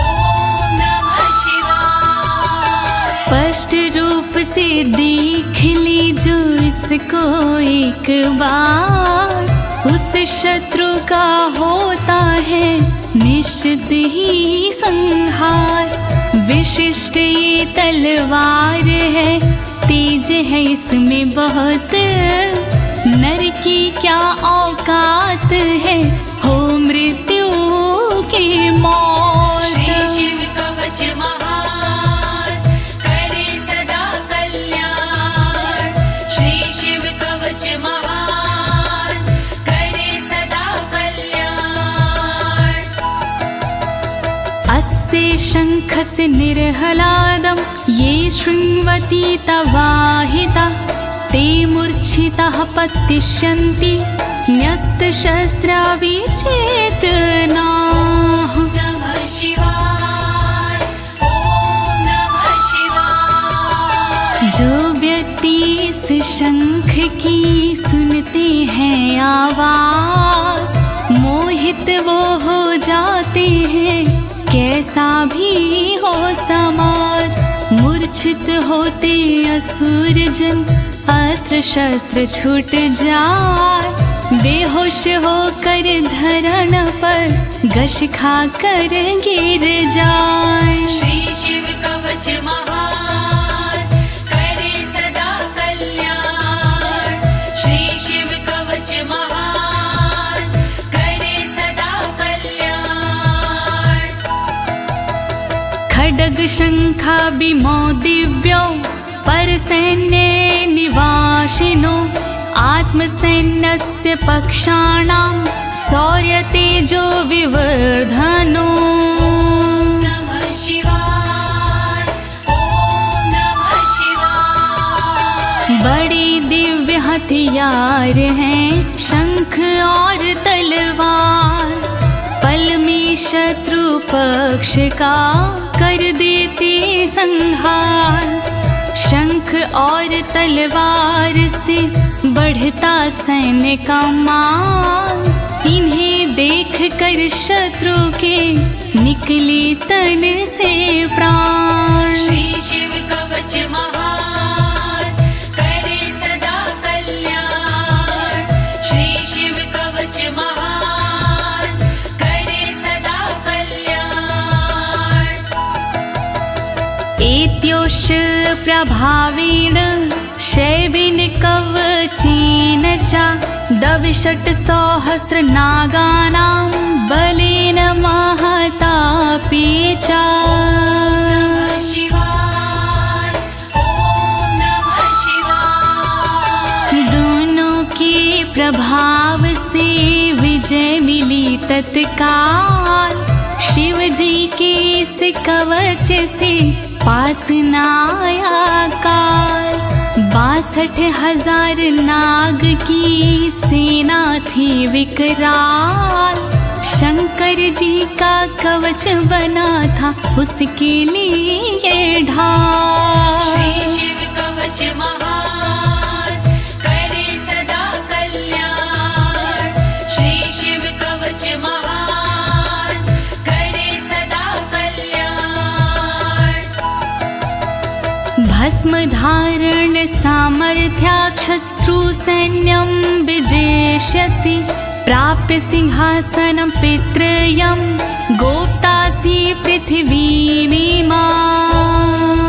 ओम नमः शिवाय। स्पष्ट रूप से देख लीजो इसको एक बार, उस शत्रु का होता है निश्चित ही संहार। विशिष्ट ये तलवार है, तेज है इसमें बहुत, नर की क्या औकात है हो मृत्यु की मौत। श्री शिव कवच महान करे सदा कल्याण। श्री शिव कवच महान करे सदा कल्याण। अस्य शङ्खस्य निर्हलादं ये शृण्वन्ति तवाहिता, ते मूर्छिताः पतिष्यन्ति न्यस्तशस्त्रा विचेतनाः। नमः शिवाय, ओम नमः शिवाय। जो व्यक्ति इस शंख की सुनते हैं आवाज, मोहित वो हो जाते हैं कैसा भी हो समाज। मूर्छित होते असुर जन, अस्त्र शस्त्र छूट जाए, बेहोश होकर धरण पर घस खा कर गिर जाए। श्री शिव कवच महान करे सदा कल्याण। श्री शिव कवच महान करे सदा कल्याण। खड्ग शंखाभिमो दिव्यो परसैन्ये निवासिनो, आत्मसैन्यस्य पक्षाणां शौर्यतेजो विवर्धनो। नमः शिवाय, ओम नमः शिवाय। बड़े दिव्य हथियार हैं शंख और तलवार, पल में शत्रु पक्ष का कर देते संहार। शंख और तलवार से बढ़ता सैन्य का मान, इन्हें देख कर शत्रु के निकले तन से प्राण। श्री शिव कवच महान करे सदा कल्याण। श्री शिव कवच महान करे सदा कल्याण। एत्योश्च प्रभावेण शैवेन कवचेन च, दविषट् सहस्र नागानां बलेन महतापि च। नमः शिवाय, ओम नमः शिवाय। दोनों के प्रभाव से विजय मिली तत्काल, शिव जी के इस कवच से पास न आया काल। 62,000 नाग की सेना थी विकराल, शंकर जी का कवच बना था उसके लिए ढाल। श्री शिव कवच महान करे सदा कल्याण। श्री शिव कवच महान करे सदा कल्याण। भस्म धारण सामर्थ्या शत्रु सैन्यं विजेष्यसि, प्राप्य सिंहासनं पितृयं गोप्तासि पृथिवीमिमां।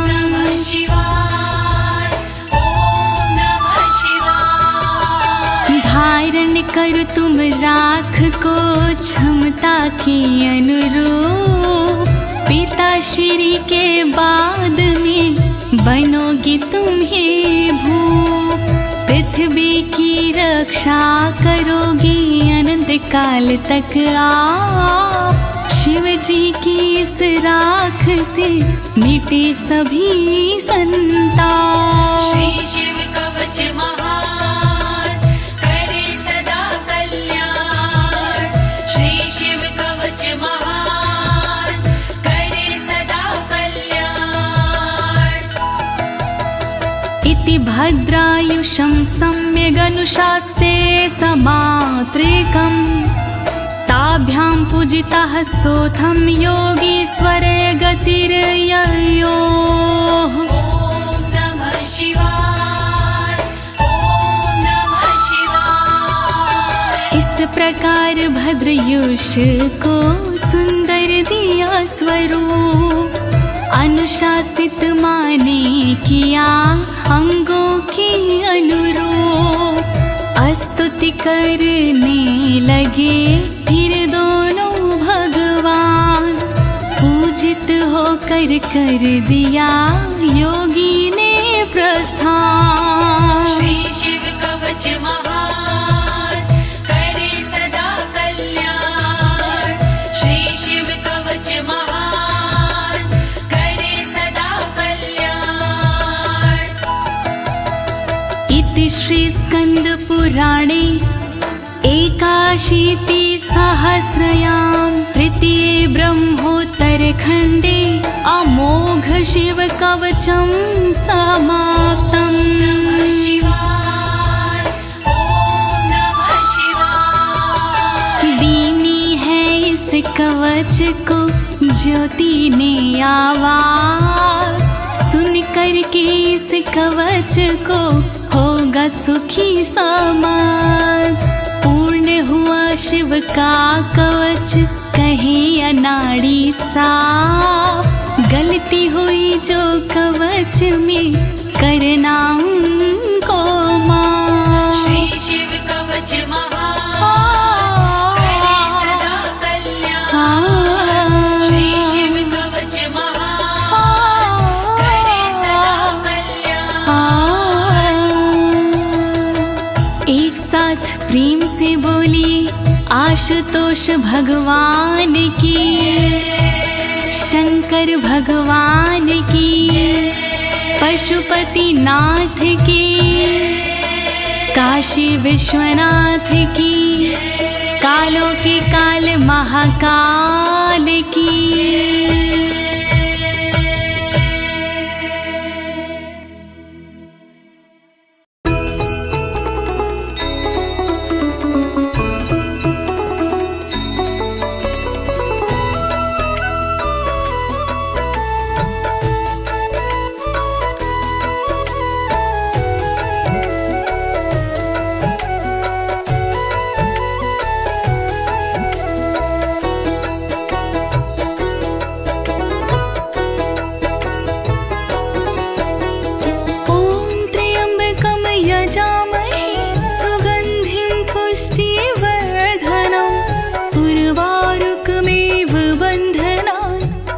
नमः शिवाय, ओम नमः शिवाय। धारण कर तुम राख को क्षमता पिता के अनुरूप, पिताश्री के बाद में बनोगी तुम ही भूप। पृथ्वी की रक्षा करोगी अनंत काल तक आप। शिव जी की इस राख से मिटे सभी संताप। श्री शिव कवच महान करे सदा कल्याण। श्री शिव कवच महान करे सदा कल्याण। इति भद्रायुषं सम्यगनुशास्ते समात्रिकम्, ताभ्यां पूजितः सोऽथं योगीश्वरे गतिर्ययोः। ॐ नमः शिवाय, ॐ नमः शिवाय। इस प्रकार भद्रयुष को सुंदर दिया स्वरूप, अनुशासित माने किया अंगों की अनुरूप। स्तुति करने लगे फिर दोनों भगवान, पूजित होकर कर दिया योगी ने प्रस्थान। श्री शिव कवच महान करे सदा कल्याण। श्री शिव कवच महान करे सदा कल्याण। इति श्री स्कंद पुराणे एकाशीति सहस्रयां तृतीये ब्रह्मोत्तर खंडे अमोघ शिव कवचं समाप्तम्। शिवाय, ॐ नमः शिवाय। दीनी है इस कवच को ज्योति ने आवाज, सुन कर के इस कवच को होगा सुखी समाज। पूर्ण हुआ शिव का कवच कहे अनाड़ी साफ, गलती हुई जो कवच में करना उनको माफ। श्री शिव कवच महान करे सदा कल्याण। श्री शिव कवच महान करे सदा कल्याण। एक साथ प्रेम से बोलिए आशुतोष भगवान की, शंकर भगवान की, पशुपति नाथ की, काशी विश्वनाथ की, कालों के काल महाकाल की।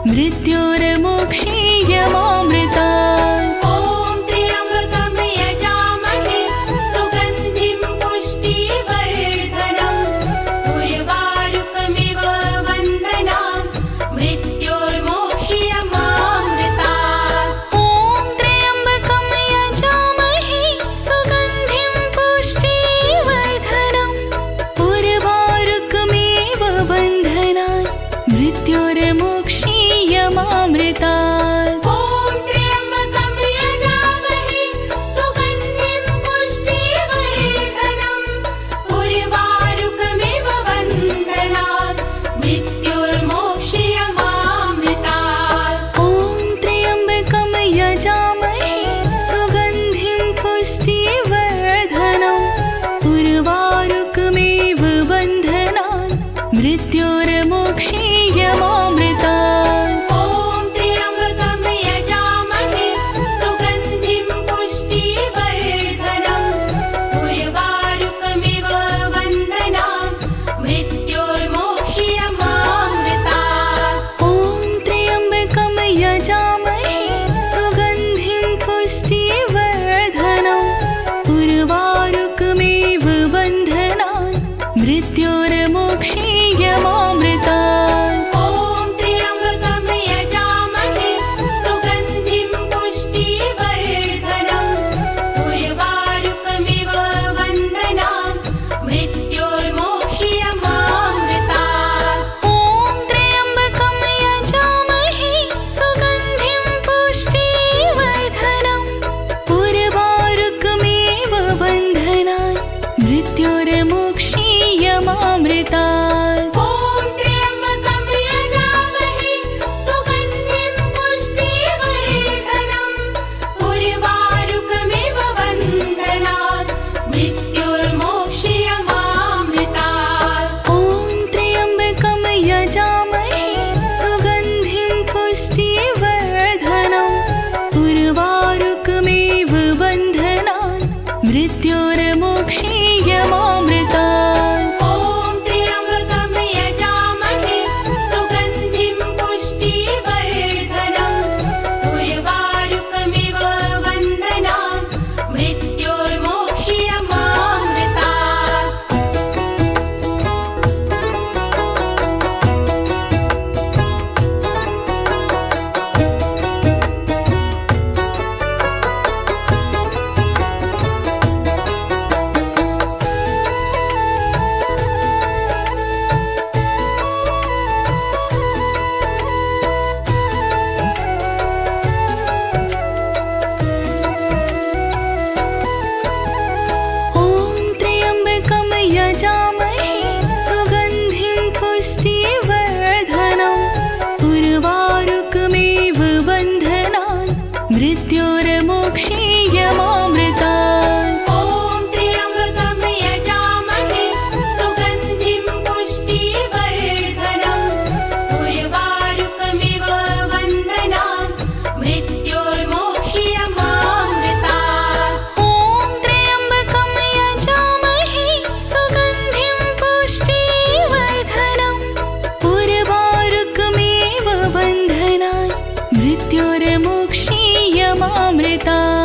मृत्योर्मोक्षीयमामृतात्। मृत्योर्मोक्षीयमामृतात्। ॐ त्र्यम्बकं यजामहे सुगन्धिं पुष्टिवर्धनम् उर्वारुकमिव बन्धनान् मृत्योर्मोक्षीयमामृतात्। ॐ त्र्यम्बकं यजामहे सुगन्धिं पुष्टिवर्धनम् उर्वारुकमिव बन्धनान् मृत्योर्मोक्षीयमामृतात्।